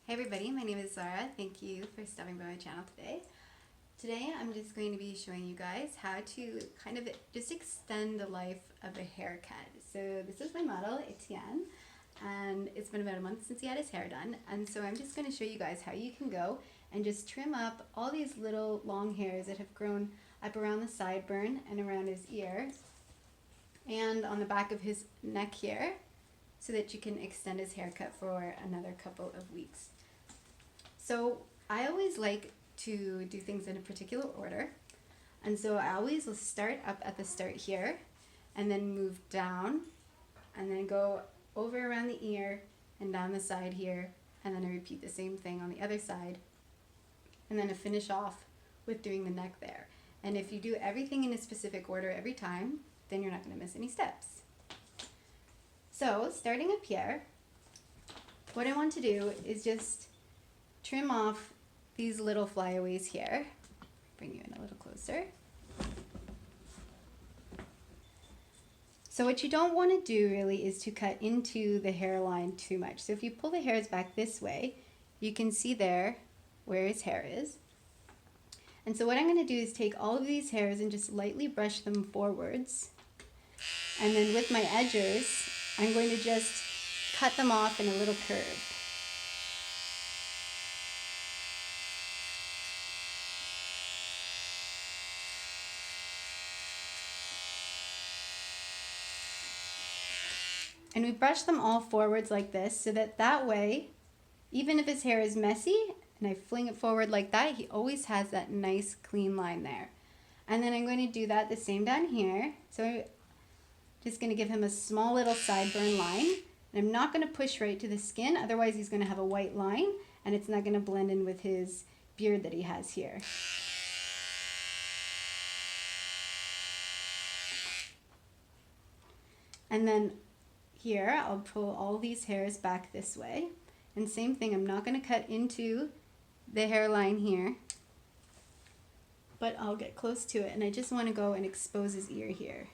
Hey everybody, my name is Zara. Thank you for stopping by my channel today. Today I'm just going to be showing you guys how to kind of just extend the life of a haircut. So this is my model, Etienne, and it's been about a month since he had his hair done. And so I'm just going to show you guys how you can go and just trim up all these little long hairs that have grown up around the sideburn and around his ear and on the back of his neck here, so that you can extend his haircut for another couple of weeks. So I always like to do things in a particular order, and so I always will start up at the start here and then move down and then go over around the ear and down the side here, and then I repeat the same thing on the other side, and then I finish off with doing the neck there. And if you do everything in a specific order every time, then you're not going to miss any steps. So starting up here, what I want to do is just trim off these little flyaways here. Bring you in a little closer. So what you don't want to do really is to cut into the hairline too much. So if you pull the hairs back this way, you can see there where his hair is. And so what I'm going to do is take all of these hairs and just lightly brush them forwards. And then with my edgers, I'm going to just cut them off in a little curve. And we brush them all forwards like this, so that way, even if his hair is messy and I fling it forward like that, he always has that nice clean line there. And then I'm going to do that the same down here. So I'm just going to give him a small little sideburn line. And I'm not going to push right to the skin, otherwise he's going to have a white line and it's not going to blend in with his beard that he has here. And then here, I'll pull all these hairs back this way. And same thing, I'm not going to cut into the hairline here, but I'll get close to it, and I just want to go and expose his ear here.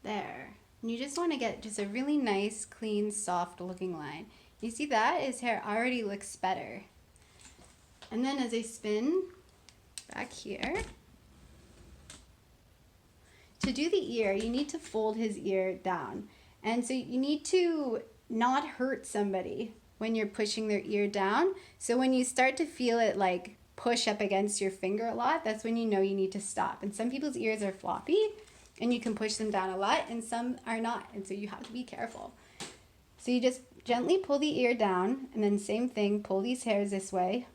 There. And you just want to get just a really nice, clean, soft looking line. You see that? His hair already looks better. And then as I spin back here, to do the ear, you need to fold his ear down. And so you need to not hurt somebody when you're pushing their ear down. So when you start to feel it like push up against your finger a lot, that's when you know you need to stop. And some people's ears are floppy and you can push them down a lot, and some are not, and so you have to be careful. So you just gently pull the ear down, and then same thing, pull these hairs this way,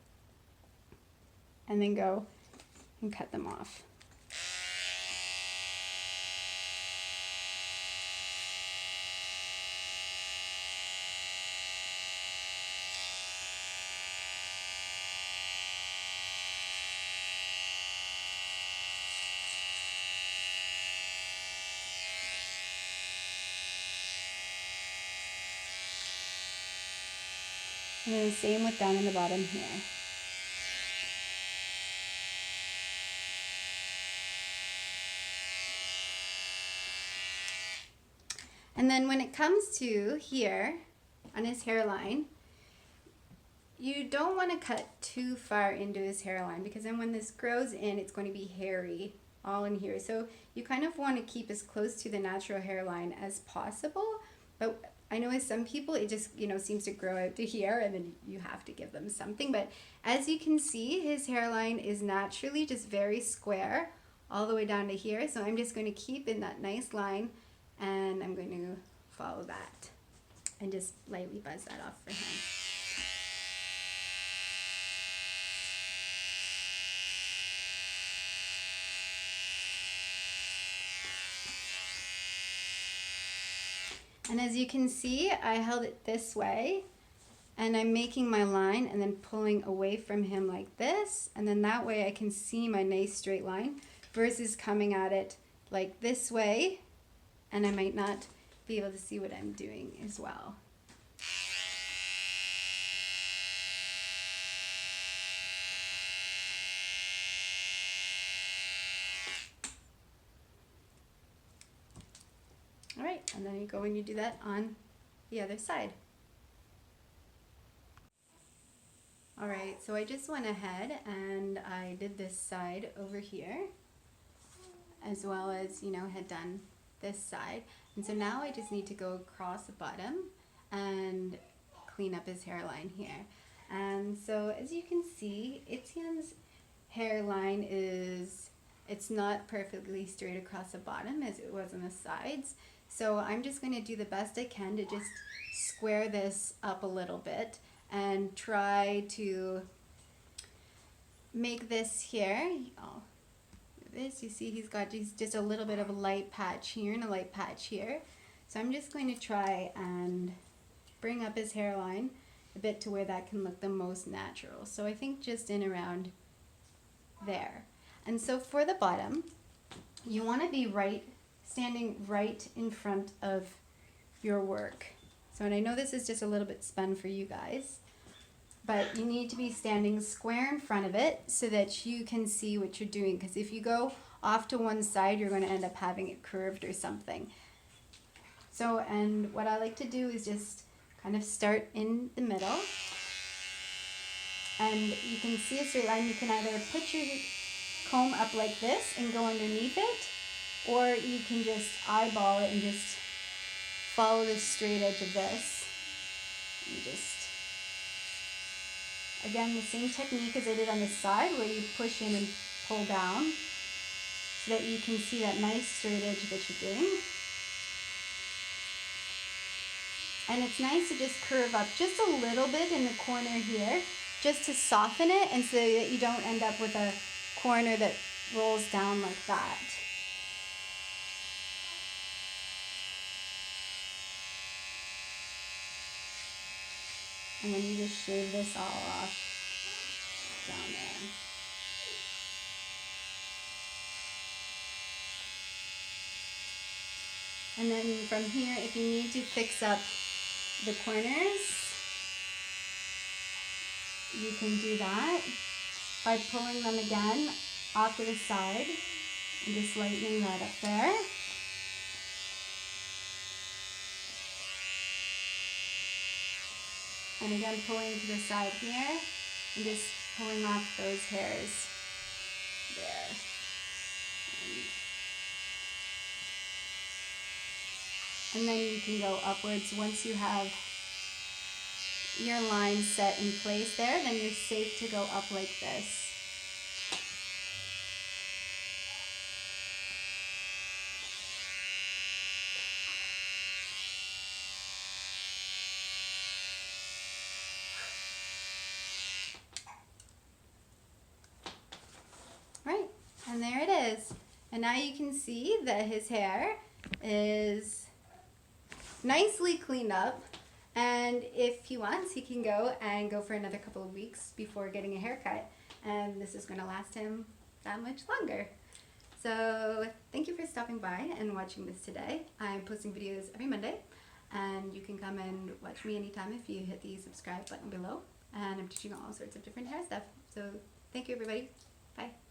and then go and cut them off. And then the same with down in the bottom here. And then when it comes to here, on his hairline, you don't want to cut too far into his hairline, because then when this grows in, it's going to be hairy all in here. So you kind of want to keep as close to the natural hairline as possible, but I know with some people it just, seems to grow out to here, and then you have to give them something. But as you can see, his hairline is naturally just very square all the way down to here. So I'm just going to keep in that nice line, and I'm going to follow that and just lightly buzz that off for him. And as you can see, I held it this way, and I'm making my line and then pulling away from him like this, and then that way I can see my nice straight line versus coming at it like this way, and I might not be able to see what I'm doing as well. All right, and then you go and you do that on the other side. All right, so I just went ahead and I did this side over here, as well as, you know, had done this side. And so now I just need to go across the bottom and clean up his hairline here. And so as you can see, Etienne's hairline it's not perfectly straight across the bottom as it was on the sides. So I'm just going to do the best I can to just square this up a little bit and try to make this here. Oh, this, you see he's got just a little bit of a light patch here and a light patch here. So I'm just going to try and bring up his hairline a bit to where that can look the most natural. So I think just in around there. And so for the bottom, you want to be standing right in front of your work. So, and I know this is just a little bit spun for you guys, but you need to be standing square in front of it so that you can see what you're doing, because if you go off to one side, you're going to end up having it curved or something. So, and what I like to do is just kind of start in the middle, and you can see a straight line. You can either put your comb up like this and go underneath it, or you can just eyeball it and just follow the straight edge of this. You just, again, the same technique as I did on the side, where you push in and pull down so that you can see that nice straight edge that you're doing. And it's nice to just curve up just a little bit in the corner here, just to soften it, and so that you don't end up with a corner that rolls down like that. And then you just shave this all off down there. And then from here, if you need to fix up the corners, you can do that by pulling them again off to the side and just lightening that up there. And again, pulling to the side here and just pulling off those hairs there. And then you can go upwards. Once you have your line set in place there, then you're safe to go up like this. Right, and there it is. And now you can see that his hair is nicely cleaned up, and if he wants, he can go for another couple of weeks before getting a haircut, and this is going to last him that much longer. So thank you for stopping by and watching this today. I'm posting videos every Monday, and you can come and watch me anytime if you hit the subscribe button below, and I'm teaching all sorts of different hair stuff. So thank you, everybody. Bye.